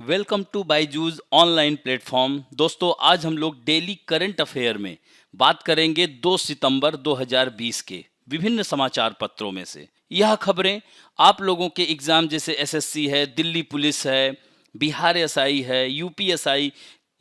Welcome to Byju's online platform. दोस्तों, आज हम लोग डेली करंट अफेयर में बात करेंगे 2 सितंबर 2020 के विभिन्न समाचार पत्रों में से। यह खबरें आप लोगों के एग्जाम जैसे एसएससी है, दिल्ली पुलिस है, बिहार एसआई है, यूपीएसआई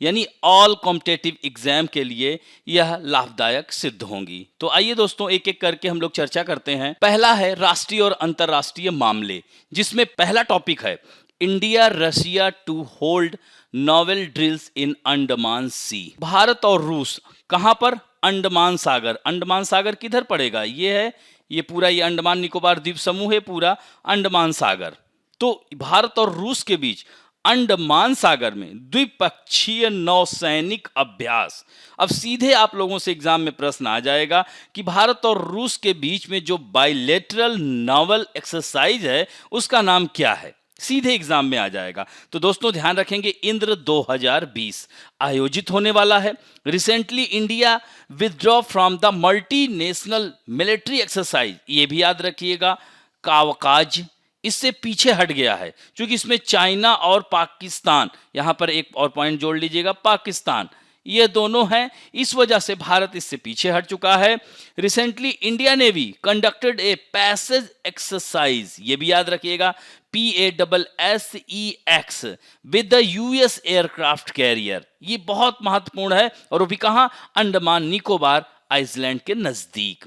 यानी ऑल कॉम्पिटिटिव एग्जाम के लिए यह लाभदायक सिद्ध होंगी। तो आइए दोस्तों, एक एक करके हम लोग चर्चा करते हैं। पहला है राष्ट्रीय और अंतर्राष्ट्रीय मामले, जिसमें पहला टॉपिक है India Russia to hold naval drills in Andaman sea. Bharat और रूस कहां पर? अंडमान सागर। अंडमान सागर किधर पड़ेगा? ये पूरा ये अंडमान निकोबार द्वीप समूह है, पूरा अंडमान सागर। तो भारत और रूस के बीच अंडमान सागर में द्विपक्षीय नौसैनिक अभ्यास। अब सीधे आप लोगों से एग्जाम में प्रश्न आ जाएगा कि भारत और रूस के बीच में जो बायलैटरल नावल एक्सरसाइज है उसका नाम क्या है? सीधे एग्जाम में आ जाएगा। तो दोस्तों ध्यान रखेंगे, इंद्र 2020 आयोजित होने वाला है। Recently India withdraw from the multinational military exercise, ये भी याद रखिएगा, कावकाज, इससे पीछे हट गया है क्योंकि इसमें चाइना और पाकिस्तान, यहां पर एक और पॉइंट जोड़ लीजिएगा, पाकिस्तान, ये दोनों हैं। इस वजह से भारत इससे पीछे हट चुका है। Recently India navy conducted a passage exercise, ये भी याद रखिएगा, PASSEX with the US aircraft carrier. ये बहुत महत्वपूर्ण है और वो भी कहां? अंडमान निकोबार आइसलैंड के नजदीक।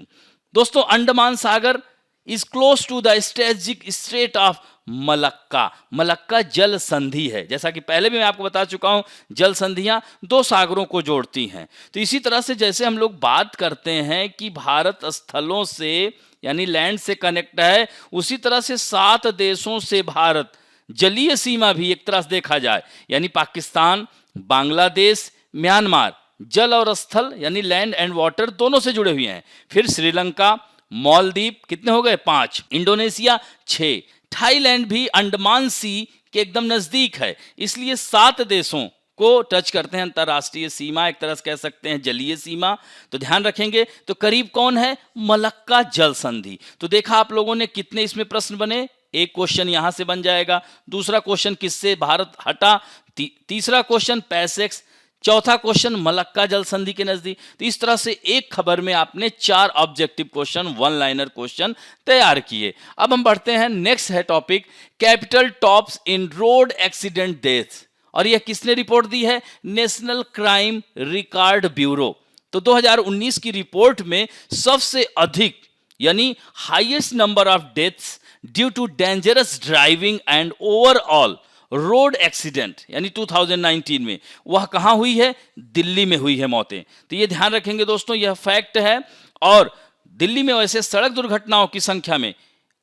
दोस्तों, अंडमान सागर is close to the strategic strait of Malacca. Malacca जल संधि है, जैसा कि पहले भी मैं आपको बता चुका हूं, जल संधियां दो सागरों को जोड़ती हैं। तो इसी तरह से जैसे हम लोग बात करते हैं कि भारत स्थलों से यानी लैंड से कनेक्ट है, उसी तरह से 7 देशों से भारत जलीय सीमा भी एक तरह से देखा जाए यानी पाकिस्तान, बांग्लादेश, म्यांमार, जल और स्थल यानी लैंड एंड वाटर दोनों से जुड़े हुए हैं। फिर श्रीलंका, मालदीव, कितने हो गए? 5, इंडोनेशिया 6, थाईलैंड भी अंडमान सी के एकदम नजदीक है, इसलिए 7 देशों को टच करते हैं अंतरराष्ट्रीय सीमा, एक तरह से कह सकते हैं जलीय सीमा। तो ध्यान रखेंगे। तो करीब कौन है? मलक्का जल संधि। तो देखा आप लोगों ने कितने इसमें प्रश्न बने। एक क्वेश्चन यहां से बन जाएगा, दूसरा क्वेश्चन किससे भारत हटा, तीसरा क्वेश्चन पैसेक्स, चौथा क्वेश्चन मलक्का जल संधि के नजदीक। तो इस तरह से एक खबर में आपने 4 ऑब्जेक्टिव क्वेश्चन, 1 लाइनर क्वेश्चन तैयार किए। अब हम बढ़ते हैं, नेक्स्ट है topic capital tops in road accident deaths, और यह किसने रिपोर्ट दी है? National crime record bureau. तो 2019 की रिपोर्ट में सबसे अधिक यानी highest number of deaths due to dangerous driving and overall road accident यानी 2019 में वह कहां हुई है? दिल्ली में हुई है मौतें। तो ये ध्यान रखेंगे दोस्तों, यह फैक्ट है। और दिल्ली में वैसे सड़क दुर्घटनाओं की संख्या में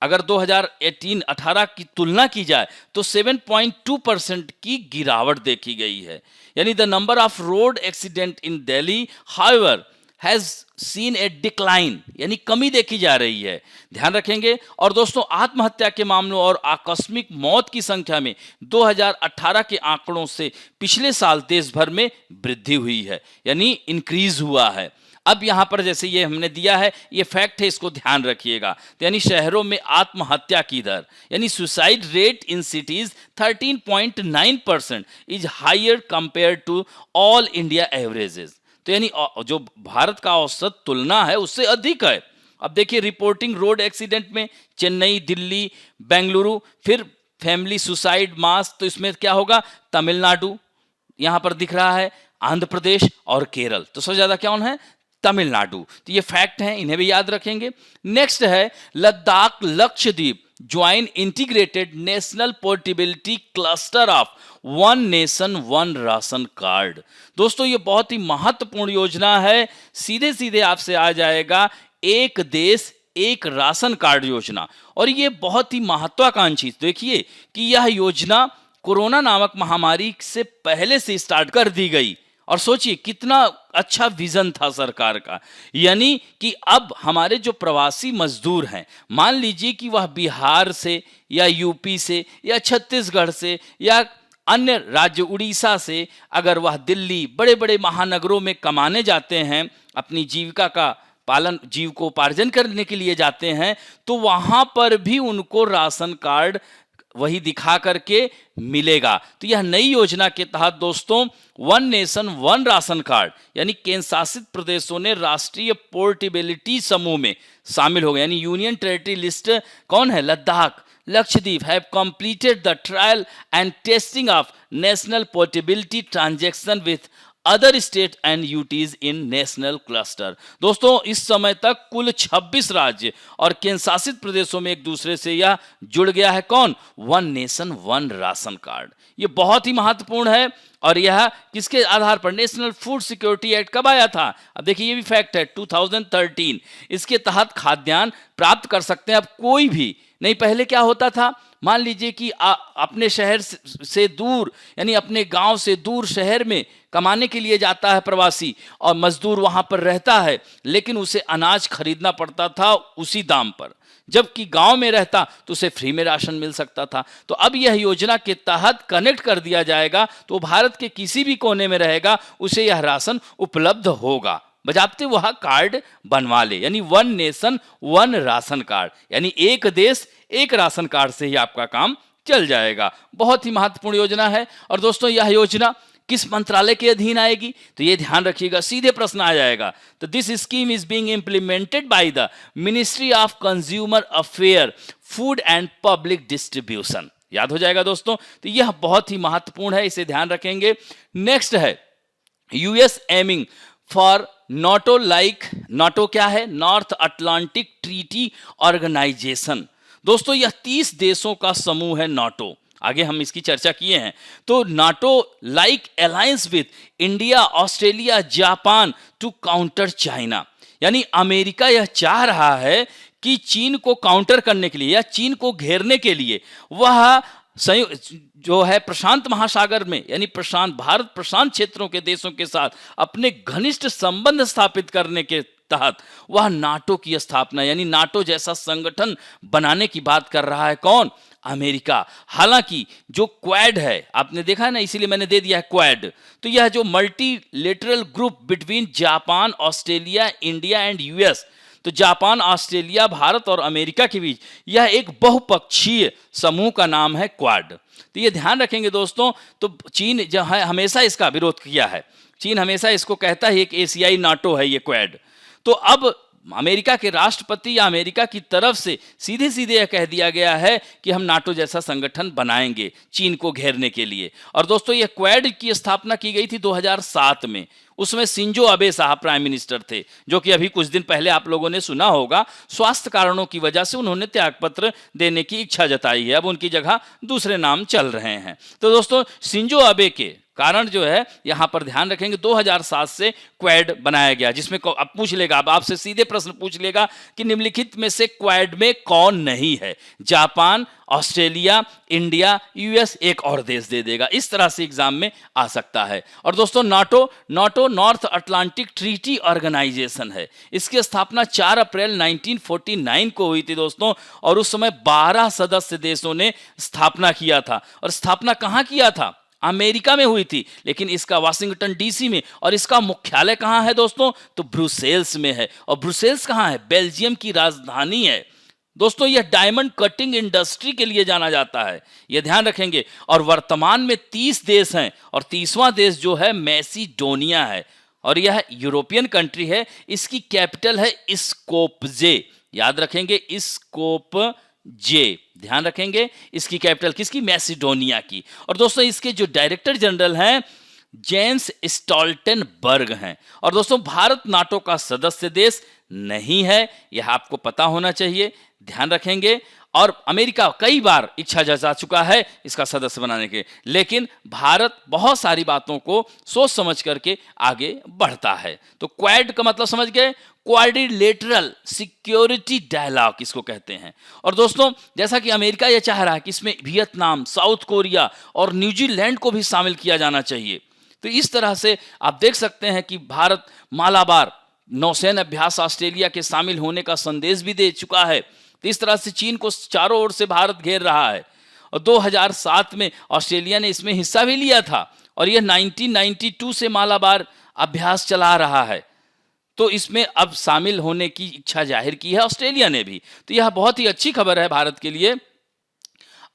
अगर 2018 की तुलना की जाए तो 7.2% की गिरावट देखी गई है। यानी the number of road accident in Delhi however has seen A decline, यानी कमी देखी जा रही है। ध्यान रखेंगे। और दोस्तों, आत्महत्या के मामलों और आकस्मिक मौत की संख्या में 2018 के आंकड़ों से पिछले साल देश भर में वृद्धि हुई है, यानी इंक्रीज हुआ है। अब यहां पर जैसे ये हमने दिया है, ये फैक्ट है, इसको ध्यान रखिएगा। तो यानी शहरों में आत्महत्या की दर यानी suicide rate in cities 13.9% is higher compare to all India averages. तो यानी जो भारत का औसत तुलना है उससे अधिक है। अब देखिए, रिपोर्टिंग रोड एक्सीडेंट में चेन्नई, दिल्ली, बेंगलुरु, फिर फैमिली सुसाइड मास, तो इसमें क्या होगा? तमिलनाडु यहां पर दिख रहा है, आंध्र प्रदेश और केरल। तो सबसे ज्यादा कौन है? तमिलनाडु। तो ये फैक्ट हैं, इन्हें भी याद रखेंगे। नेक्स्ट है Ladakh Lakshadweep join integrated national portability cluster of 1 nation 1 ration card. दोस्तों, ये बहुत ही महत्वपूर्ण योजना है। सीधे सीधे आपसे आ जाएगा एक देश एक राशन कार्ड योजना, और ये बहुत ही महत्वाकांक्षी। देखिए कि यह योजना कोरोना नामक महामारी से पहले से स्टार्ट कर दी गई, और सोचिए कितना अच्छा विजन था सरकार का। यानी कि अब हमारे जो प्रवासी मजदूर हैं, मान लीजिए कि वह बिहार से या यूपी से या छत्तीसगढ़ से या अन्य राज्य उड़ीसा से अगर वह दिल्ली, बड़े बड़े महानगरों में कमाने जाते हैं, अपनी जीविका का पालन, जीविकोपार्जन करने के लिए जाते हैं, तो वहां पर भी उनको राशन कार्ड वही दिखा करके मिलेगा। तो यह नई योजना के तहत दोस्तों one nation one ration card यानी केंद्र शासित प्रदेशों ने राष्ट्रीय पोर्टेबिलिटी समूह में शामिल हो गए। यानी यूनियन टेरिटरी लिस्ट कौन है? Ladakh, Lakshadweep have completed the trial and testing of national portability transaction with other state and UTs in national cluster. दोस्तों इस समय तक कुल 26 राज्य और केंद्र शासित प्रदेशों में एक दूसरे से यह जुड़ गया है। कौन? One nation one ration card. ये बहुत ही महत्वपूर्ण है और यह किसके आधार पर? नेशनल फूड सिक्योरिटी एक्ट कब आया था? अब देखिए ये भी फैक्ट है 2013। इसके तहत खाद्यान्न प्राप्त कर सकते हैं अब कोई भी। नहीं पहले क्या होता था? मान लीजिए कि अपने शहर से दूर यानी अपने गांव से दूर शहर में कमाने के लिए जाता है प्रवासी और मजदूर वहां पर रहता है, लेकिन उसे अनाज खरीदना पड़ता था उसी दाम पर, जबकि गांव में रहता तो उसे फ्री में राशन मिल सकता था। तो अब यह योजना के तहत कनेक्ट कर दिया जाएगा तो भारत के किसी भी कोने में रहेगा उसे यह राशन उपलब्ध होगा, बजाते वह कार्ड बनवा ले। यानी one nation one ration card यानी एक देश एक राशन कार्ड से ही आपका काम चल जाएगा। बहुत ही महत्वपूर्ण योजना है। और दोस्तों यह योजना किस मंत्रालय के अधीन आएगी? तो ये ध्यान रखिएगा, सीधे प्रश्न आ जाएगा। तो this scheme is being implemented by the ministry of consumer affair, food and public distribution. याद हो जाएगा दोस्तों। तो यह बहुत ही महत्वपूर्ण है, इसे ध्यान रखेंगे। नेक्स्ट है US aiming for NATO NATO क्या है? North Atlantic Treaty Organization. दोस्तों यह 30 देशों का समूह है नाटो। आगे हम इसकी चर्चा किए हैं। तो NATO like alliance with India, Australia, Japan to counter China. यानी अमेरिका यह चाह रहा है कि चीन को काउंटर करने के लिए या चीन को घेरने के लिए वह जो है प्रशांत महासागर में यानी भारत प्रशांत क्षेत्रों के देशों के साथ अपने घनिष्ठ संबंध स्थापित करने के तहत वह नाटो की स्थापना यानी नाटो जैसा संगठन बनाने की बात कर रहा है। कौन? अमेरिका। हालांकि जो क्वाड है, आपने देखा है ना, इसीलिए मैंने दे दिया है क्वाड। तो यह जो multilateral group between Japan, Australia, India and US, तो जापान, ऑस्ट्रेलिया, भारत और अमेरिका के बीच यह एक बहुपक्षीय समूह का नाम है क्वाड। तो ये ध्यान रखेंगे दोस्तों। तो चीन जो है हमेशा इसका विरोध किया है। चीन हमेशा इसको कहता है एक एशियाई नाटो है ये क्वाड। तो अब अमेरिका के राष्ट्रपति या अमेरिका की तरफ से सीधे सीधे यह कह दिया गया है कि हम नाटो जैसा संगठन बनाएंगे चीन को घेरने के लिए। और दोस्तों यह क्वाड की स्थापना की गई थी 2007 में। उसमें शिंजो अबे साहब प्राइम मिनिस्टर थे, जो कि अभी कुछ दिन पहले आप लोगों ने सुना होगा स्वास्थ्य कारणों की वजह से उन्होंने त्यागपत्र देने की इच्छा जताई है। अब उनकी जगह दूसरे नाम चल रहे हैं। तो दोस्तों शिंजो अबे के कारण जो है यहां पर ध्यान रखेंगे 2007 से क्वाड बनाया गया, जिसमें अब पूछ लेगा, अब आपसे सीधे प्रश्न पूछ लेगा कि निम्नलिखित में से क्वाड में कौन नहीं है? जापान, ऑस्ट्रेलिया, इंडिया, यूएस, एक और देश दे देगा। इस तरह से एग्जाम में आ सकता है। और दोस्तों NATO North Atlantic Treaty Organization है। इसकी स्थापना 4 अप्रैल 1949 को हुई थी दोस्तों, और उस समय 12 सदस्य देशों ने स्थापना किया था। और स्थापना कहां किया था? अमेरिका में हुई थी, लेकिन इसका वाशिंगटन डीसी में। और इसका मुख्यालय कहां है दोस्तों? तो ब्रुसेल्स में है। और ब्रुसेल्स कहां है? बेल्जियम की राजधानी है। दोस्तों यह डायमंड कटिंग इंडस्ट्री के लिए जाना जाता है, यह ध्यान रखेंगे। और वर्तमान में 30 देश हैं और 30वां देश जो है मैसिडोनिया है, और यह यूरोपियन कंट्री है। इसकी कैपिटल है स्कोपजे। याद रखेंगे स्कोपजे, ध्यान रखेंगे। इसकी कैपिटल किसकी? मैसिडोनिया की। और दोस्तों इसके जो डायरेक्टर जनरल हैं जेम्स स्टोल्टनबर्ग हैं। और दोस्तों भारत नाटो का सदस्य देश नहीं है, यह आपको पता होना चाहिए, ध्यान रखेंगे। और अमेरिका कई बार इच्छा जता चुका है इसका सदस्य बनाने के, लेकिन भारत बहुत सारी बातों को सोच समझ करके आगे बढ़ता है। तो क्वाड का मतलब समझ गए? क्वाड्रिलेटरल सिक्योरिटी डायलॉग इसको कहते हैं। और दोस्तों जैसा कि अमेरिका यह चाह रहा है कि इसमें वियतनाम, साउथ कोरिया और न्यूजीलैंड को भी शामिल किया जाना चाहिए। तो इस तरह से आप देख सकते हैं कि भारत मालाबार नौसेना अभ्यास ऑस्ट्रेलिया के शामिल होने का संदेश भी दे चुका है। तो इस तरह से चीन को चारों ओर से भारत घेर रहा है। और 2007 में ऑस्ट्रेलिया ने इसमें हिस्सा भी लिया था, और यह 1992 से मालाबार अभ्यास चला रहा है। तो इसमें अब शामिल होने की इच्छा जाहिर की है ऑस्ट्रेलिया ने भी। तो यह बहुत ही अच्छी खबर है भारत के लिए।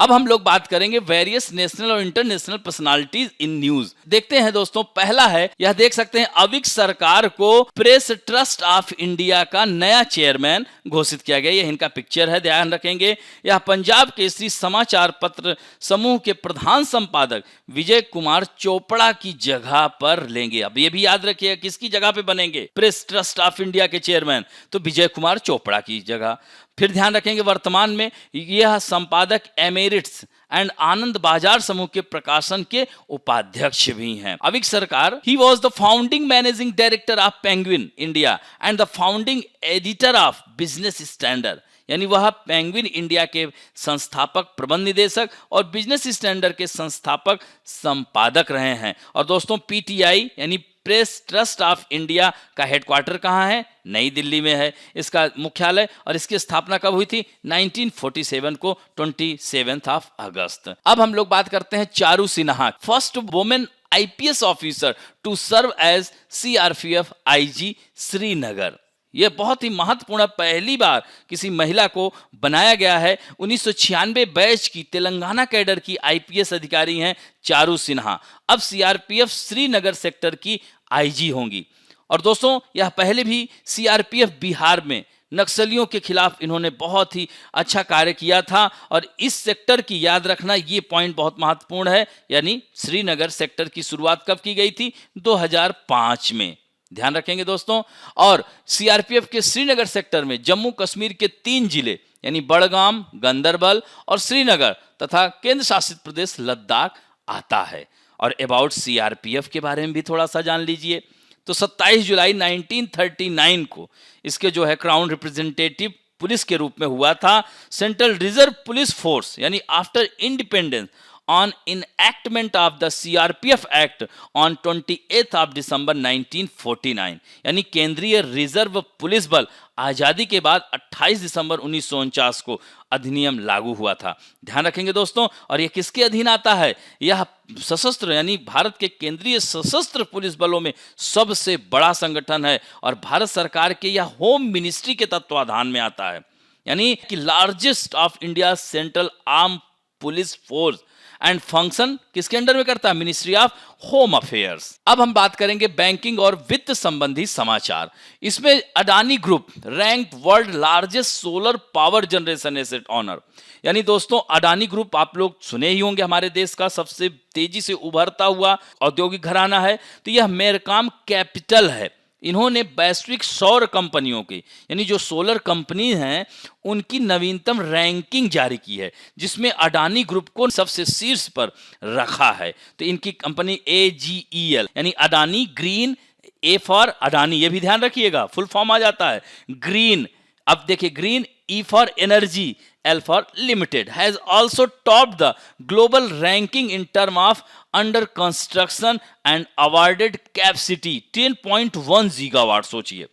अब हम लोग बात करेंगे वेरियस नेशनल और इंटरनेशनल पर्सनालिटीज इन न्यूज। देखते हैं दोस्तों, पहला है, यह देख सकते हैं, अविक सरकार को प्रेस ट्रस्ट ऑफ इंडिया का नया चेयरमैन घोषित किया गया। यह इनका पिक्चर है, ध्यान रखेंगे। यह पंजाब केसरी समाचार पत्र समूह के प्रधान संपादक विजय कुमार चोपड़ा की जगह पर लेंगे। अब ये भी याद रखिएगा, किसकी जगह पे बनेंगे प्रेस ट्रस्ट ऑफ इंडिया के चेयरमैन, तो विजय कुमार चोपड़ा की जगह। फिर ध्यान रखेंगे, वर्तमान में यह संपादक एमेरिट्स एंड आनंद बाजार समूह के प्रकाशन के उपाध्यक्ष भी हैं। अविक सरकार, he was the founding managing director of penguin India and the founding editor of business standard, यानी वह पेंगुइन इंडिया के संस्थापक प्रबंध निदेशक और बिजनेस स्टैंडर्ड के संस्थापक संपादक रहे हैं। और दोस्तों, पीटीआई यानी प्रेस ट्रस्ट ऑफ इंडिया का हेडक्वार्टर कहाँ है? नई दिल्ली में है इसका मुख्यालय, और इसकी स्थापना कब हुई थी? 1947 को, 27 अगस्त। अब हम लोग बात करते हैं Charu Sinha, first women IPS officer to serve as CRPF IG Srinagar. यह बहुत ही महत्वपूर्ण, पहली बार किसी महिला को बनाया गया है। 1996 बैच की तेलंगाना कैडर की आईपीएस अधिकारी हैं चारू सिन्हा, अब सीआरपीएफ श्रीनगर सेक्टर की आईजी होंगी। और दोस्तों, यह पहले भी सीआरपीएफ बिहार में नक्सलियों के खिलाफ इन्होंने बहुत ही अच्छा कार्य किया था। और इस सेक्टर की, याद रखना, ये पॉइंट बहुत महत्वपूर्ण है, यानी श्रीनगर सेक्टर की शुरुआत कब की गई थी? 2005 में, ध्यान रखेंगे दोस्तों। और सीआरपीएफ के श्रीनगर सेक्टर में जम्मू कश्मीर के 3 जिले यानी बड़गाम, गांदरबल और श्रीनगर तथा केंद्र शासित प्रदेश लद्दाख आता है। और अबाउट सीआरपीएफ के बारे में भी थोड़ा सा जान लीजिए। तो 27 जुलाई 1939 को इसके जो है क्राउन रिप्रेजेंटेटिव पुलिस के रूप में हुआ था। सेंट्रल रिजर्व पुलिस फोर्स यानी after independence on enactment of the CRPF Act on 28 दिसंबर 1949, यानी केंद्रीय रिजर्व पुलिस बल आजादी के बाद 28 दिसंबर 1949 को अधिनियम लागू हुआ था। ध्यान रखेंगे दोस्तों। और यह किसके अधीन आता है? यह सशस्त्र यानी भारत के केंद्रीय सशस्त्र पुलिस बलों में सबसे बड़ा संगठन है और भारत सरकार के यह होम मिनिस्ट्री के तत्वाधान में आता है, यानी कि largest of India central arm police force and function किसके अंडर में करता है? Ministry of home affairs. अब हम बात करेंगे बैंकिंग और वित्त संबंधी समाचार। इसमें Adani group rank world largest solar power generation asset owner, यानी दोस्तों अडानी ग्रुप आप लोग सुने ही होंगे, हमारे देश का सबसे तेजी से उभरता हुआ औद्योगिक घराना है। तो यह मेरकाम कैपिटल है। इन्होंने वैश्विक सौर कंपनियों की यानी जो सोलर कंपनी हैं उनकी नवीनतम रैंकिंग जारी की है, जिसमें अडानी ग्रुप को सबसे शीर्ष पर रखा है। तो इनकी कंपनी AGEL यानी Adani green, A for Adani, ये भी ध्यान रखिएगा, फुल फॉर्म आ जाता है ग्रीन। अब देखिए green, E for energy, L for limited, has also topped the global ranking in terms of under construction and awarded capacity 10.1 gigawatt. सोचिए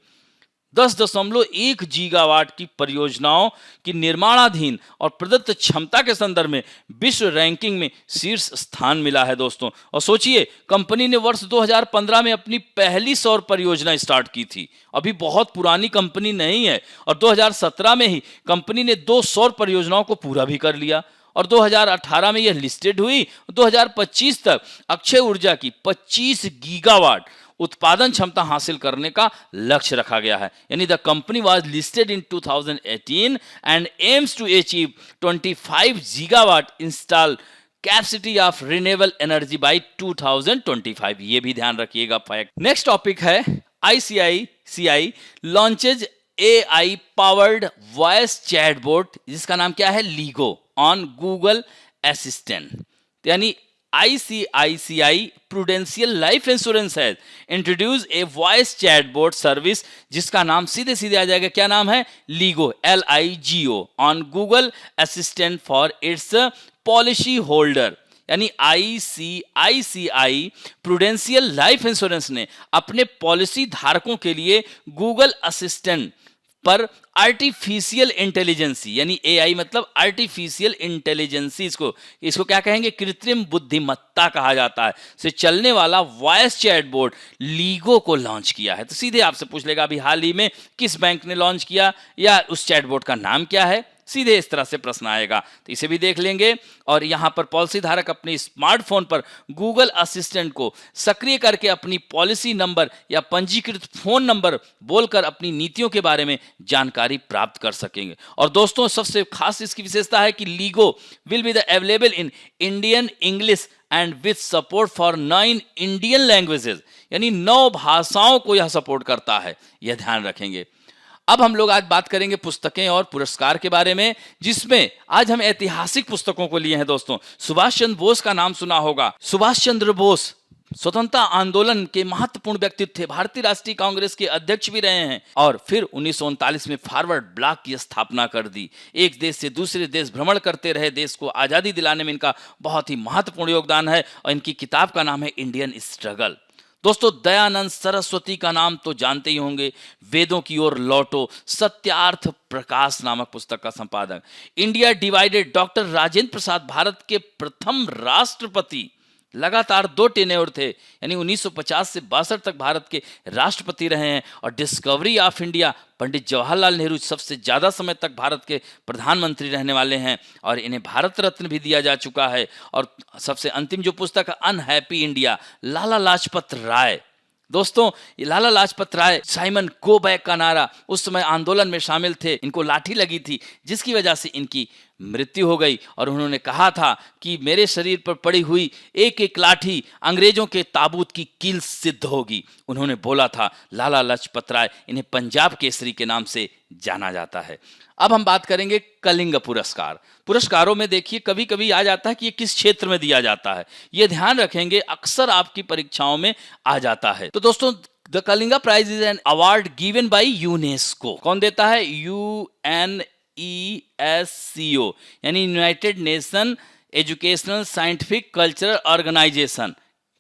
10.1 गीगावाट की परियोजनाओं की निर्माणाधीन और प्रदत्त क्षमता के संदर्भ में विश्व रैंकिंग में शीर्ष स्थान मिला है दोस्तों। और सोचिए कंपनी ने वर्ष 2015 में अपनी पहली सौर परियोजना स्टार्ट की थी, अभी बहुत पुरानी कंपनी नहीं है। और 2017 में ही कंपनी ने 2 सौर परियोजनाओं को पूरा भी कर लिया और 2018 में यह लिस्टेड हुई। 2025 तक अक्षय ऊर्जा की 25 गीगावाट उत्पादन क्षमता हासिल करने का लक्ष्य रखा गया है। यानी the company was listed in 2018 and aims to achieve 25 gigawatt install capacity of renewable energy by 2025। ये भी ध्यान रखिएगा फैक्ट। नेक्स्ट टॉपिक है ICICI launches AI powered voice chatbot, जिसका नाम क्या है? LiGo on Google Assistant. यानी ICICI Prudential Life Insurance has introduced a voice chatbot service जिसका नाम सीधे सीधे आ जाएगा, क्या नाम है? LIGO, LIGO on Google Assistant for its policy holder। यानी ICICI Prudential Life Insurance ने अपने पॉलिसी धारकों के लिए गूगल असिस्टेंट पर आर्टिफिशियल इंटेलिजेंसी यानी AI मतलब आर्टिफिशियल इंटेलिजेंसी, इसको क्या कहेंगे? कृत्रिम बुद्धिमत्ता कहा जाता है, से चलने वाला वॉइस चैटबॉट लीगो को लॉन्च किया है। तो सीधे आपसे पूछ लेगा अभी हाल ही में किस बैंक ने लॉन्च किया या उस चैटबॉट का नाम क्या है? सीधे इस तरह से प्रश्न आएगा, तो इसे भी देख लेंगे। और यहाँ पर पॉलिसी धारक अपने स्मार्टफोन पर गूगल असिस्टेंट को सक्रिय करके अपनी पॉलिसी नंबर या पंजीकृत फोन नंबर बोलकर अपनी नीतियों के बारे में जानकारी प्राप्त कर सकेंगे। और दोस्तों सबसे खास इसकी विशेषता है कि LIGO will be the available in Indian English and with support for 9 Indian languages, यानी 9 भाषाओं को यह सपोर्ट करता है, यह ध्यान रखेंगे। अब हम लोग आज बात करेंगे पुस्तकें और पुरस्कार के बारे में, जिसमें आज हम ऐतिहासिक पुस्तकों को लिए हैं। दोस्तों सुभाष चंद्र बोस का नाम सुना होगा। सुभाष चंद्र बोस स्वतंत्रता आंदोलन के महत्वपूर्ण व्यक्तित्व थे, भारतीय राष्ट्रीय कांग्रेस के अध्यक्ष भी रहे हैं और फिर 1939 में फॉरवर्ड ब्लॉक की स्थापना कर दी। एक देश से दूसरे देश भ्रमण करते रहे, देश को आजादी दिलाने में इनका बहुत ही महत्वपूर्ण योगदान है और इनकी किताब का नाम है इंडियन स्ट्रगल। दोस्तों दयानंद सरस्वती का नाम तो जानते ही होंगे, वेदों की ओर लौटो, सत्यार्थ प्रकाश नामक पुस्तक का संपादक। India divided, doctor Rajendra Prasad Bharat के प्रथम राष्ट्रपति, लगातार 2 टेन्योर थे, यानी 1950 से 62 तक भारत के राष्ट्रपति रहे हैं। और discovery of India, Pandit Jawaharlal Nehru सबसे ज्यादा समय तक भारत के प्रधानमंत्री रहने वाले हैं और इन्हें भारत रत्न भी दिया जा चुका है। और सबसे अंतिम जो पुस्तक है अनहैप्पी इंडिया, लाला लाजपत राय। दोस्तों ये Lala Lajpat Rai, Simon go back का नारा, उस समय आंदोलन में शामिल थे, इनको लाठी लगी थी जिसकी वजह से इनकी मृत्यु हो गई और उन्होंने कहा था कि मेरे शरीर पर पड़ी हुई एक एक लाठी अंग्रेजों के ताबूत की कील सिद्ध होगी। उन्होंने बोला था लाला लाजपत राय, इन्हें पंजाब केसरी के नाम से जाना जाता है। अब हम बात करेंगे कलिंग पुरस्कार। पुरस्कारों में देखिए कभी कभी आ जाता है कि ये किस क्षेत्र में दिया जाता है, ये ध्यान रखेंगे, अक्सर आपकी परीक्षाओं में आ जाता है। तो दोस्तों the Kalinga prize is an award given by UNESCO. कौन देता है? UNESCO, यानी United Nation Educational Scientific Cultural Organization.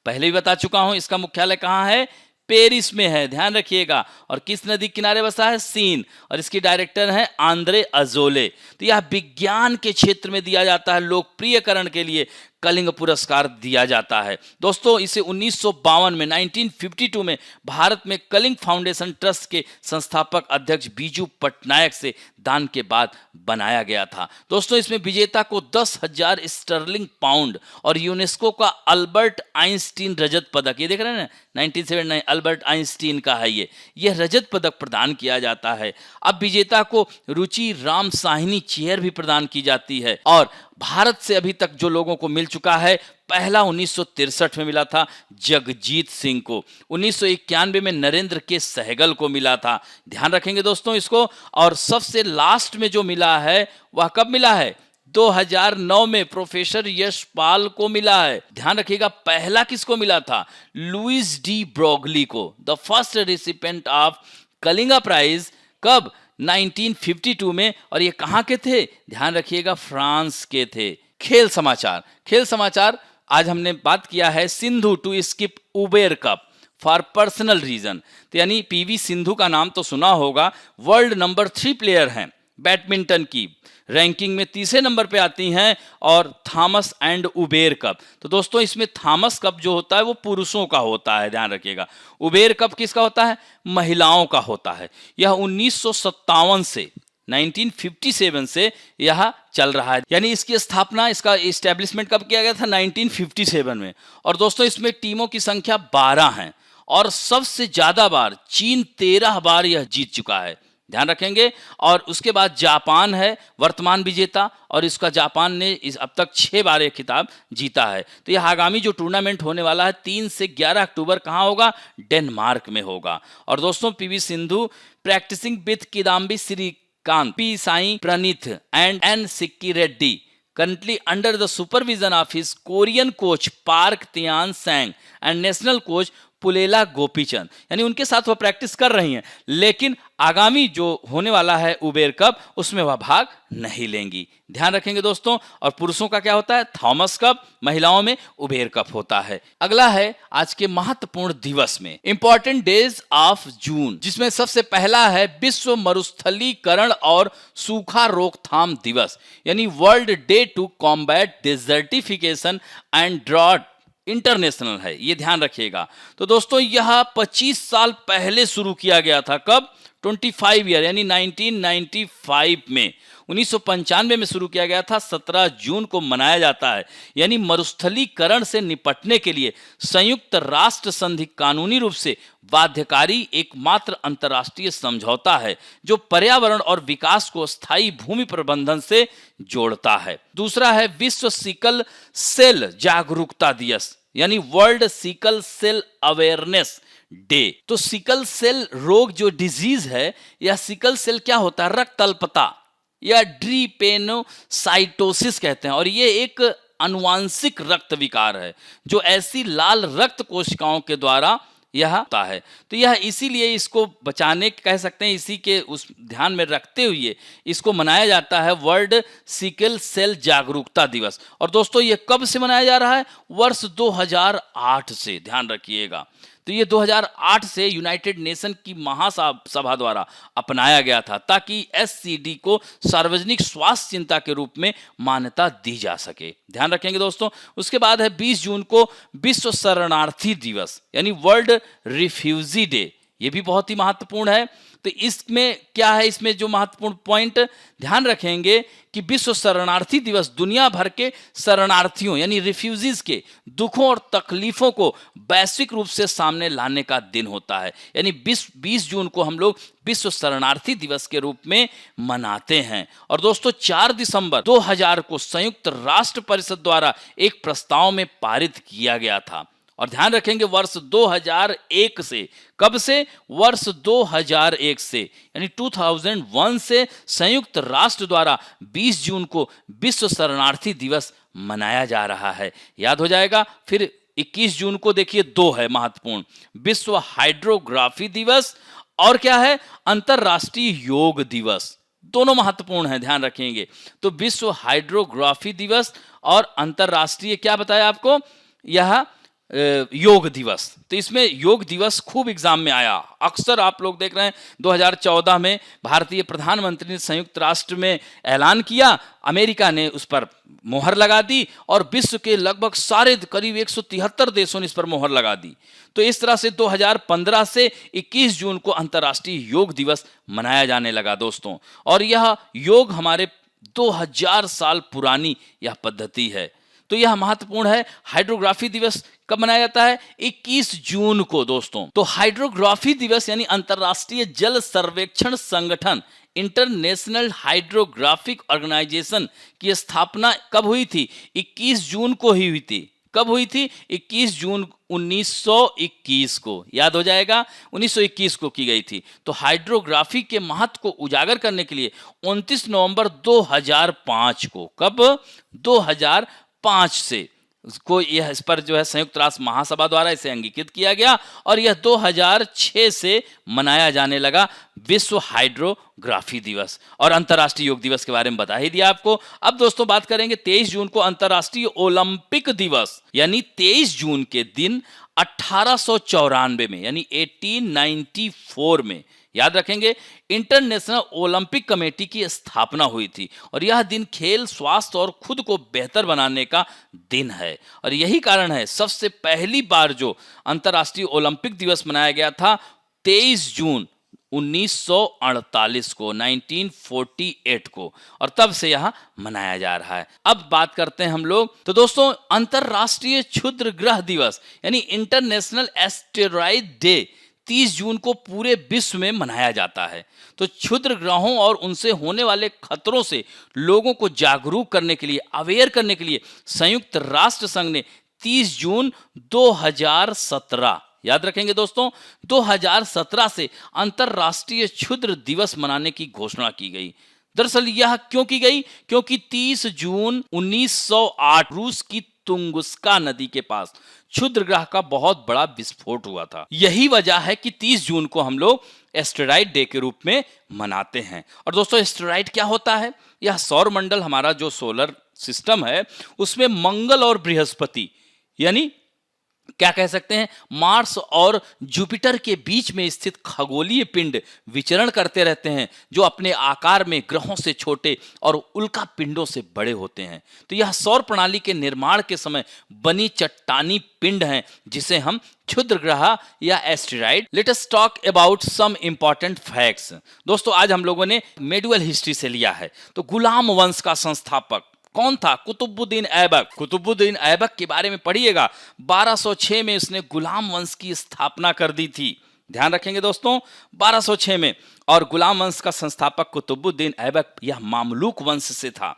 पहले भी बता चुका हूं, इसका मुख्यालय कहां है? पेरिस में है, ध्यान रखिएगा। और किस नदी किनारे बसा है? सीन। और इसकी डायरेक्टर हैं आंद्रे अजोले। तो यह विज्ञान के क्षेत्र में दिया जाता है, लोकप्रियकरण के लिए कलिंग पुरस्कार दिया जाता है। दोस्तों इसे 1952 में 1952 में भारत में कलिंग फाउंडेशन ट्रस्ट के संस्थापक अध्यक्ष बीजू पटनायक से दान के बाद बनाया गया था। दोस्तों इसमें विजेता को 10,000 स्टर्लिंग पाउंड और यूनेस्को का अल्बर्ट आइंस्टीन रजत पदक, ये देख रहे हैं ना 1979 अल्बर्ट आइंस्टीन का है यह रजत पदक प्रदान किया जाता है। अब विजेता को रुचि राम साहिनी चेयर भी प्रदान की जाती है। और भारत से अभी तक जो लोगों को मिल चुका है, पहला 1963 में मिला था जगजीत सिंह को, 1991 में नरेंद्र के सहगल को मिला था, ध्यान रखेंगे दोस्तों इसको। और सबसे लास्ट में जो मिला है वह कब मिला है? 2009 में प्रोफेसर यशपाल को मिला है, ध्यान रखिएगा। पहला किसको मिला था? लुइस डी ब्रोगली को, the first recipient of Kalinga prize. कब? 1952 में। और ये कहां के थे? ध्यान रखिएगा, फ्रांस के थे। खेल समाचार। खेल समाचार आज हमने बात किया है Sindhu to skip Uber cup for personal reason. तो यानी पीवी सिंधु का नाम तो सुना होगा, वर्ल्ड नंबर 3 प्लेयर हैं बैडमिंटन की, रैंकिंग में तीसरे नंबर पे आती हैं। और थॉमस एंड उबेर कप, तो दोस्तों इसमें थॉमस कप जो होता है वो पुरुषों का होता है, ध्यान रखिएगा। उबेर कप किसका होता है? महिलाओं का होता है। यह 1957 से 1957 से यह चल रहा है, यानी इसकी स्थापना, इसका एस्टेब्लिशमेंट कब किया गया था? 1957 में। और दोस्तों इसमें टीमों की संख्या 12 है और सबसे ज्यादा बार चीन 13 बार यह जीत चुका है, ध्यान रखेंगे। और उसके बाद जापान है वर्तमान विजेता, और इसका जापान ने अब तक 6 बार यह खिताब जीता है। तो यह आगामी जो टूर्नामेंट होने वाला है 3 से 11 अक्टूबर कहां होगा? डेनमार्क में होगा। और दोस्तों PV Sindhu practising with Kidambi Srikanth, P Sai Praneeth and N Sikki Reddy, currently under the supervision of his Korean coach Park Tian Sang and national coach Pullela Gopichand, यानी उनके साथ वह प्रैक्टिस कर रही हैं, लेकिन आगामी जो होने वाला है उबेर कप उसमें वह भाग नहीं लेंगी, ध्यान रखेंगे दोस्तों। और पुरुषों का क्या होता है? थॉमस कप, महिलाओं में उबेर कप होता है। अगला है आज के महत्वपूर्ण दिवस में इंपॉर्टेंट डेज ऑफ जून, जिसमें सबसे पहला है विश्व मरुस्थलीकरण और सूखा रोकथाम दिवस, यानी world day to combat desertification and drought international है, ये ध्यान रखिएगा। तो दोस्तों यह 25 साल पहले शुरू किया गया था। कब? 25 ईयर, यानी 1995 में 1995 में शुरू किया गया था, 17 जून को मनाया जाता है। यानी मरुस्थलीकरण से निपटने के लिए संयुक्त राष्ट्र संधि कानूनी रूप से बाध्यकारी एकमात्र अंतर्राष्ट्रीय समझौता है जो पर्यावरण और विकास को स्थायी भूमि प्रबंधन से जोड़ता है। दूसरा है विश्व सिकल सेल जागरूकता दिवस, यानी world sickle cell awareness day. तो सिकल सेल रोग जो डिजीज है, या सिकल सेल क्या होता है, रक्त अल्पता या ड्रीपेनोसाइटोसिस कहते हैं, और ये एक आनुवांशिक रक्त विकार है जो ऐसी लाल रक्त कोशिकाओं के द्वारा यह होता है। तो यह इसीलिए इसको बचाने कह सकते हैं, इसी के उस ध्यान में रखते हुए इसको मनाया जाता है वर्ल्ड सिकल सेल जागरूकता दिवस। और दोस्तों ये कब से मनाया जा रहा है, वर्ष 2008 से, ध्यान रखिएगा। तो ये 2008 से यूनाइटेड नेशन की महासभा द्वारा अपनाया गया था ताकि एससीडी को सार्वजनिक स्वास्थ्य चिंता के रूप में मान्यता दी जा सके, ध्यान रखेंगे दोस्तों। उसके बाद है 20 जून को विश्व शरणार्थी दिवस, यानी वर्ल्ड रिफ्यूजी डे। ये भी बहुत ही महत्वपूर्ण है। तो इसमें क्या है, इसमें जो महत्वपूर्ण पॉइंट ध्यान रखेंगे कि विश्व शरणार्थी दिवस दुनिया भर के शरणार्थियों यानी रिफ्यूजीज के दुखों और तकलीफों को वैश्विक रूप से सामने लाने का दिन होता है। यानी 20 जून को हम लोग विश्व शरणार्थी दिवस के रूप में मनाते हैं। और दोस्तों 4 दिसंबर 2000 को संयुक्त राष्ट्र परिषद द्वारा एक प्रस्ताव में पारित किया गया था। और ध्यान रखेंगे वर्ष 2001 से, कब से, वर्ष 2001 से, यानी 2001 से संयुक्त राष्ट्र द्वारा 20 जून को विश्व शरणार्थी दिवस मनाया जा रहा है, याद हो जाएगा। फिर 21 जून को देखिए 2 है महत्वपूर्ण, विश्व हाइड्रोग्राफी दिवस, और क्या है, अंतरराष्ट्रीय योग दिवस। दोनों महत्वपूर्ण हैं, ध्यान रखेंगे। तो विश्व हाइड्रोग्राफी दिवस और अंतरराष्ट्रीय क्या बताया आपको, यह योग दिवस। तो इसमें योग दिवस खूब एग्जाम में आया, अक्सर आप लोग देख रहे हैं। 2014 में भारतीय प्रधानमंत्री ने संयुक्त राष्ट्र में ऐलान किया, अमेरिका ने उस पर मोहर लगा दी और विश्व के लगभग सारे करीब 173 देशों ने इस पर मोहर लगा दी। तो इस तरह से 2015 से 21 जून को अंतर्राष्ट्रीय योग दिवस मनाया जाने लगा दोस्तों। और यह योग हमारे 2000 साल पुरानी यह पद्धति है। तो यह महत्वपूर्ण है। हाइड्रोग्राफी दिवस कब मनाया जाता है, 21 जून को दोस्तों। तो हाइड्रोग्राफी दिवस यानी अंतरराष्ट्रीय जल सर्वेक्षण संगठन इंटरनेशनल हाइड्रोग्राफिक ऑर्गेनाइजेशन की स्थापना कब हुई थी, 21 जून को ही हुई थी। कब हुई थी, 21 जून 1921 को, याद हो जाएगा, 1921 को की गई थी। तो हाइड्रोग्राफी के महत्व को उजागर करने के लिए 29 नवंबर 2005 को, कब, 2005 से उसको यह, इस पर जो है संयुक्त राष्ट्र महासभा द्वारा इसे अंगीकृत किया गया और यह 2006 से मनाया जाने लगा विश्व हाइड्रोग्राफी दिवस। और अंतर्राष्ट्रीय योग दिवस के बारे में बता ही दिया आपको। अब दोस्तों बात करेंगे 23 जून को अंतर्राष्ट्रीय ओलंपिक दिवस, यानी 23 जून के दिन 1894 में यानी 1894 में, याद रखेंगे, इंटरनेशनल ओलंपिक कमेटी की स्थापना हुई थी। और यह दिन खेल, स्वास्थ्य और खुद को बेहतर बनाने का दिन है। और यही कारण है सबसे पहली बार जो अंतर्राष्ट्रीय ओलंपिक दिवस मनाया गया था 23 जून 1948 को, 1948 को, और तब से यह मनाया जा रहा है। अब बात करते हैं हम लोग, तो दोस्तों अंतर्राष्ट्रीय क्षुद्र ग्रह दिवस यानी इंटरनेशनल एस्टेरॉयड डे 30 जून को पूरे विश्व में मनाया जाता है। तो क्षुद्र ग्रहों और उनसे होने वाले खतरों से लोगों को जागरूक करने के लिए, अवेयर करने के लिए संयुक्त राष्ट्र संघ ने 30 जून 2017, याद रखेंगे दोस्तों, 2017 से अंतर्राष्ट्रीय क्षुद्र दिवस मनाने की घोषणा की गई। दरअसल यह क्यों की गई, क्योंकि 30 जून 1908 रूस की तुंगुस्का नदी के पास क्षुद्र ग्रह का बहुत बड़ा विस्फोट हुआ था। यही वजह है कि 30 जून को हम लोग एस्टेरॉयड डे के रूप में मनाते हैं। और दोस्तों एस्टेरॉयड क्या होता है, यह सौर मंडल, हमारा जो सोलर सिस्टम है उसमें मंगल और बृहस्पति यानी क्या कह सकते हैं, मार्स और जुपिटर के बीच में स्थित खगोलीय पिंड विचरण करते रहते हैं जो अपने आकार में ग्रहों से छोटे और उल्का पिंडों से बड़े होते हैं। तो यह सौर प्रणाली के निर्माण के समय बनी चट्टानी पिंड हैं जिसे हम क्षुद्र ग्रह या asteroid. Let us talk about some important facts. दोस्तों आज हम लोगों ने मेडुअल हिस्ट्री से लिया है। तो गुलाम वंश का संस्थापक कौन था? कुतुबुद्दीन ऐबक। कुतुबुद्दीन ऐबक के बारे में पढ़िएगा, 1206 में उसने गुलाम वंश की स्थापना कर दी थी। ध्यान रखेंगे दोस्तों, 1206 में। और गुलाम वंश का संस्थापक कुतुबुद्दीन ऐबक यह मामलूक वंश से था।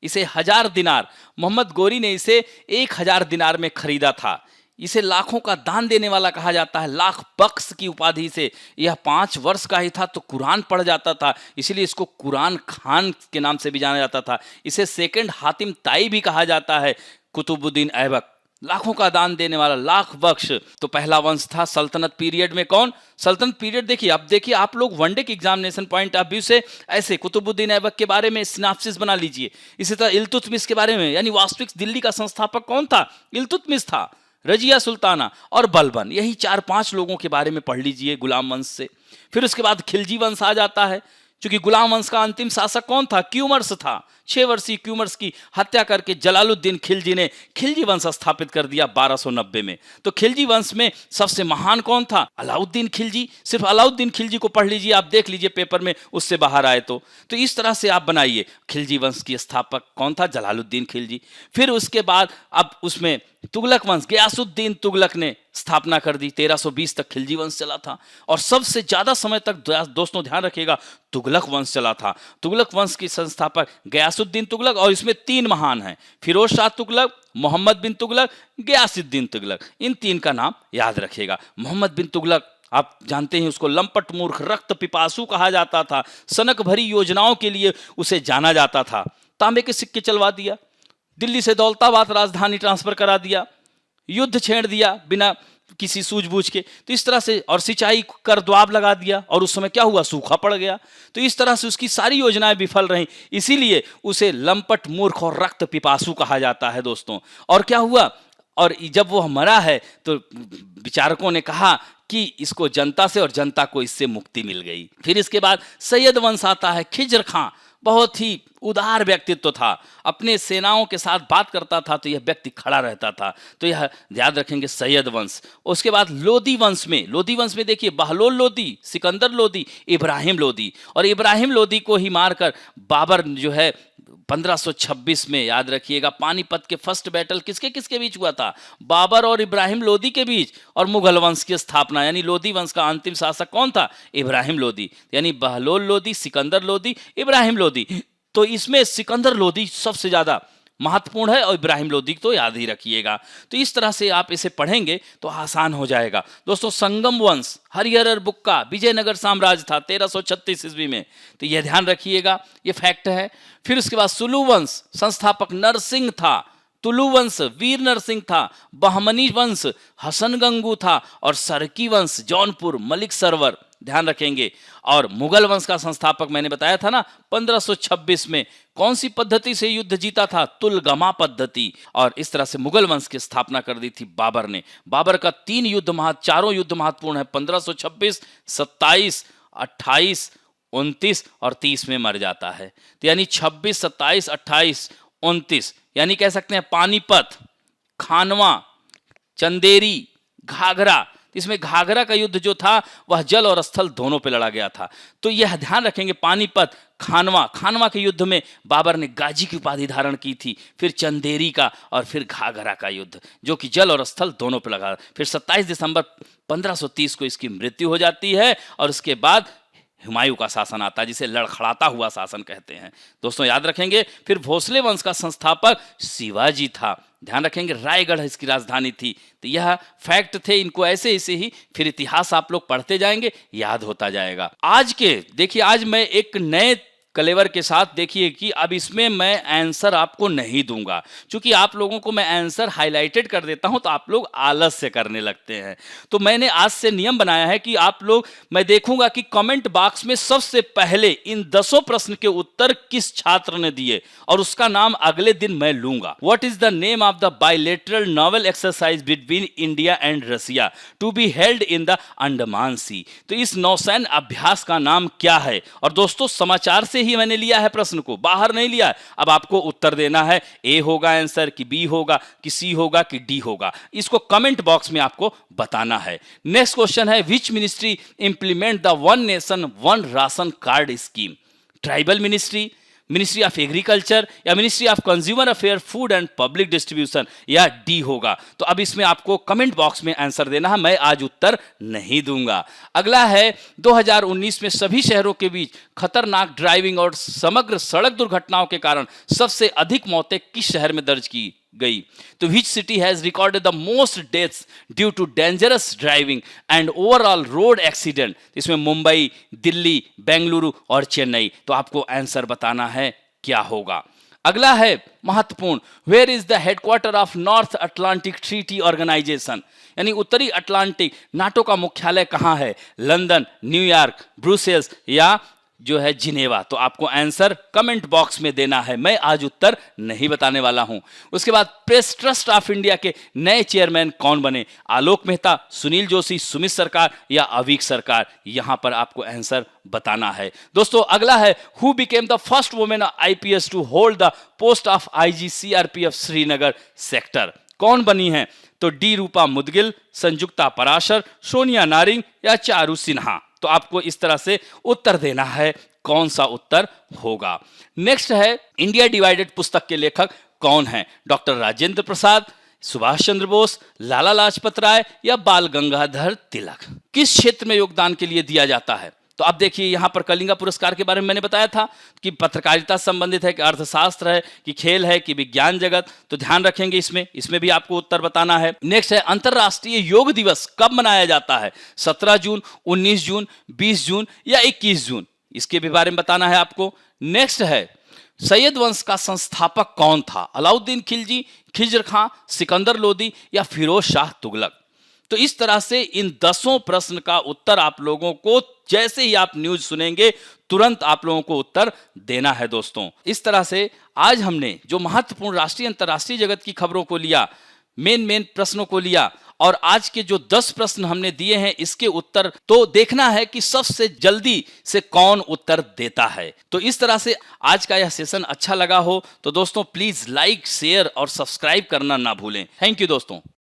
इसे 1000 दिनार, मोहम्मद गोरी ने इसे 1000 दिनार में खरीदा था। इसे लाखों का दान देने वाला कहा जाता है। लाख बख्श की उपाधि से यह 5 वर्ष का ही था तो कुरान पढ़ जाता था, इसीलिए इसको कुरान खान के नाम से भी जाना जाता था। इसे सेकंड हातिम ताई भी कहा जाता है। कुतुबुद्दीन ऐबक लाखों का दान देने वाला, लाख बख्श। तो पहला वंश था सल्तनत पीरियड में। कौन? सल्तनत पीरियड देखिए, अब देखिए आप लोग वनडे के एग्जामिनेशन पॉइंट ऑफ व्यू से ऐसे कुतुबुद्दीन ऐबक के बारे में सिनाप्सिस बना लीजिए। इसी तरह इल्तुतमिश के बारे में, यानी वास्तविक दिल्ली का संस्थापक कौन था? इल्तुतमिश था। रजिया सुल्ताना और बलबन, यही 4-5 लोगों के बारे में पढ़ लीजिए गुलाम वंश से। फिर उसके बाद खिलजी वंश आ जाता है। क्योंकि गुलाम वंश का अंतिम शासक कौन था? क्यूमर्स था। 6 वर्षीय क्यूमर्स की हत्या करके जलालुद्दीन खिलजी ने खिलजी वंश स्थापित कर दिया 1290 में। तो खिलजी वंश में सबसे महान कौन था? अलाउद्दीन खिलजी। सिर्फ अलाउद्दीन खिलजी को पढ़ लीजिए, आप देख लीजिए पेपर में उससे बाहर आए तो इस तरह से आप बनाइए। खिलजी वंश की स्थापक कौन था? जलालुद्दीन खिलजी। फिर उसके बाद अब उसमें तुगलक वंश, गयासुद्दीन तुगलक ने स्थापना कर दी। 1320 तक खिलजी वंश चला था और सबसे ज्यादा समय तक दोस्तों ध्यान रखिएगा तुगलक वंश चला था। तुगलक वंश की संस्थापक गयासुद्दीन तुगलक, और इसमें 3 महान हैं, फिरोज शाह तुगलक, मोहम्मद बिन तुगलक, गयासुद्दीन तुगलक। इन 3 का नाम याद रखिएगा। मोहम्मद बिन तुगलक आप जानते हैं, उसको लंपट मूर्ख रक्त पिपासु कहा जाता था। सनक भरी योजनाओं के लिए उसे जाना जाता था। तांबे के सिक्के चलवा दिया, दिल्ली से दौलताबाद राजधानी ट्रांसफर करा दिया, युद्ध छेड़ दिया बिना किसी सूझबूझ के। तो इस तरह से, और सिंचाई कर द्वाब लगा दिया, और उस समय क्या हुआ? सूखा पड़ गया। तो इस तरह से उसकी सारी योजनाएं विफल रहीं, इसीलिए उसे लंपट मूर्ख और रक्त पिपासु कहा जाता है दोस्तों। और क्या हुआ? और जब वो मरा है तो विचारकों ने कहा कि इसको जनता से और जनता को इससे मुक्ति मिल गई। फिर इसके बाद सैयद वंश आता है। खिज्र खां बहुत ही उदार व्यक्तित्व था, अपने सेनाओं के साथ बात करता था तो यह व्यक्ति खड़ा रहता था। तो यह याद रखेंगे, सैयद वंश। उसके बाद लोदी वंश में देखिए बहलोल लोदी, सिकंदर लोदी, इब्राहिम लोदी। और इब्राहिम लोदी को ही मारकर बाबर जो है 1526 में, याद रखिएगा, पानीपत के फर्स्ट बैटल किसके बीच हुआ था? बाबर और इब्राहिम लोदी के बीच। और मुगल वंश की स्थापना, यानी लोदी वंश का अंतिम शासक कौन था? इब्राहिम लोदी। यानी बहलोल लोदी, सिकंदर लोदी, इब्राहिम लोदी। तो इसमें सिकंदर लोदी सबसे ज्यादा महत्वपूर्ण है और इब्राहिम लोदी तो याद ही रखिएगा। तो इस तरह से आप इसे पढ़ेंगे तो आसान हो जाएगा दोस्तों। संगम वंश, हरिहर बुक्का, विजयनगर साम्राज्य था 1336 ईस्वी में, तो यह ध्यान रखिएगा, ये फैक्ट है। फिर उसके बाद सुलू वंश, संस्थापक नरसिंह था। तुलु वंश वीर नरसिंह था। बहमनी वंश हसन गंगू था। और सरकी वंश जौनपुर मलिक सरवर, ध्यान रखेंगे। और मुगल वंश का संस्थापक मैंने बताया था ना, 1526 में कौन सी पद्धति से युद्ध जीता था? तुलगमा पद्धति। और इस तरह से मुगल वंश की स्थापना कर दी थी बाबर ने। बाबर का 4 युद्ध महत्वपूर्ण है। 1526, 27, 28, 29 और 30 में मर जाता है। तो यानी 26, 27, 28, 29, यानी कह सकते हैं पानीपत, खानवा, चंदेरी, घाघरा। इसमें घाघरा का युद्ध जो था वह जल और स्थल दोनों पे लड़ा गया था। तो यह ध्यान रखेंगे, पानीपत, खानवा के युद्ध में बाबर ने गाजी की उपाधि धारण की थी। फिर चंदेरी का और फिर घाघरा का युद्ध जो कि जल और स्थल दोनों पे लगा। फिर 27 दिसंबर 1530 को इसकी मृत्यु हो जाती है और उसके बाद हुमायूं का शासन आता है, जिसे लड़खड़ाता हुआ शासन कहते हैं दोस्तों, याद रखेंगे। फिर भोसले वंश का संस्थापक शिवाजी था, ध्यान रखेंगे। रायगढ़ इसकी राजधानी थी। तो यह फैक्ट थे, इनको ऐसे ही फिर इतिहास आप लोग पढ़ते जाएंगे, याद होता जाएगा। आज मैं एक नए कलेवर के साथ देखिए कि अब इसमें मैं आंसर आपको नहीं दूंगा, क्योंकि आप लोगों को मैं आंसर हाईलाइटेड कर देता हूं तो आप लोग आलस से करने लगते हैं। तो मैंने आज से नियम बनाया है कि आप लोग, मैं देखूंगा कि कमेंट बॉक्स में सबसे पहले इन 10 प्रश्न के उत्तर किस छात्र ने दिए और उसका नाम अगले दिन मैं लूंगा। What is the name of the bilateral naval exercise between India and Russia to be held in the Andaman sea? तो इस नौसैन अभ्यास का नाम क्या है? और दोस्तों समाचार से ही मैंने लिया है प्रश्न को, बाहर नहीं लिया है। अब आपको उत्तर देना है, ए होगा आंसर कि बी होगा कि सी होगा कि डी होगा, इसको कमेंट बॉक्स में आपको बताना है। नेक्स्ट क्वेश्चन है, which ministry implement the one nation one ration card scheme? Tribal ministry, ministry of agriculture या ministry of consumer affair food and public distribution, या डी होगा? तो अब इसमें आपको कमेंट बॉक्स में आंसर देना है, मैं आज उत्तर नहीं दूंगा। अगला है, 2019 में सभी शहरों के बीच खतरनाक ड्राइविंग और समग्र सड़क दुर्घटनाओं के कारण सबसे अधिक मौतें किस शहर में दर्ज की गई? तो which city has recorded the most deaths due to dangerous driving and overall road accident? इसमें मुंबई, दिल्ली, बेंगलुरु और चेन्नई। तो आपको आंसर बताना है क्या होगा। अगला है महत्वपूर्ण, where is the headquarter of North Atlantic Treaty Organization? यानी उत्तरी अटलांटिक नाटो का मुख्यालय कहां है? लंदन, न्यूयॉर्क, ब्रुसेल्स या जो है जिनेवा? तो आपको आंसर कमेंट बॉक्स में देना है, मैं आज उत्तर नहीं बताने वाला हूं। उसके बाद प्रेस ट्रस्ट ऑफ इंडिया के नए चेयरमैन कौन बने? आलोक मेहता, सुनील जोशी, सुमित सरकार या अवीक सरकार? यहां पर आपको आंसर बताना है। दोस्तों अगला है, who became the first women IPS to hold the post of IG CRPF Srinagar sector? कौन बनी है? तो डी रूपा मुदगिल, संयुक्ता पराशर, सोनिया नारिंग या चारू सिन्हा? तो आपको इस तरह से उत्तर देना है, कौन सा उत्तर होगा। नेक्स्ट है, इंडिया डिवाइडेड पुस्तक के लेखक कौन है? डॉक्टर राजेंद्र प्रसाद, सुभाष चंद्र बोस, लाला लाजपत राय या बाल गंगाधर तिलक? किस क्षेत्र में योगदान के लिए दिया जाता है? तो अब देखिए यहां पर कलिंगा पुरस्कार के बारे में मैंने बताया था कि पत्रकारिता से संबंधित है कि अर्थशास्त्र है कि खेल है कि विज्ञान जगत, तो ध्यान रखेंगे इसमें भी आपको उत्तर बताना है। नेक्स्ट है, अंतरराष्ट्रीय योग दिवस कब मनाया जाता है? 17 जून, 19 जून, 20 जून या 21 जून? इसके भी बारे में बताना है आपको। नेक्स्ट है, सैयद वंश का संस्थापक कौन था? अलाउद्दीन खिलजी, खिज्र खां, सिकंदर लोदी या फिरोज शाह तुगलक? तो इस तरह से इन 10 प्रश्न का उत्तर आप लोगों को जैसे ही आप न्यूज सुनेंगे तुरंत आप लोगों को उत्तर देना है। दोस्तों इस तरह से आज हमने जो महत्वपूर्ण राष्ट्रीय अंतर्राष्ट्रीय जगत की खबरों को लिया, मेन प्रश्नों को लिया, और आज के जो 10 प्रश्न हमने दिए हैं इसके उत्तर तो देखना है कि सबसे जल्दी से कौन उत्तर देता है। तो इस तरह से आज का यह सेशन अच्छा लगा हो तो दोस्तों प्लीज लाइक, शेयर और सब्सक्राइब करना ना भूलें। थैंक यू दोस्तों।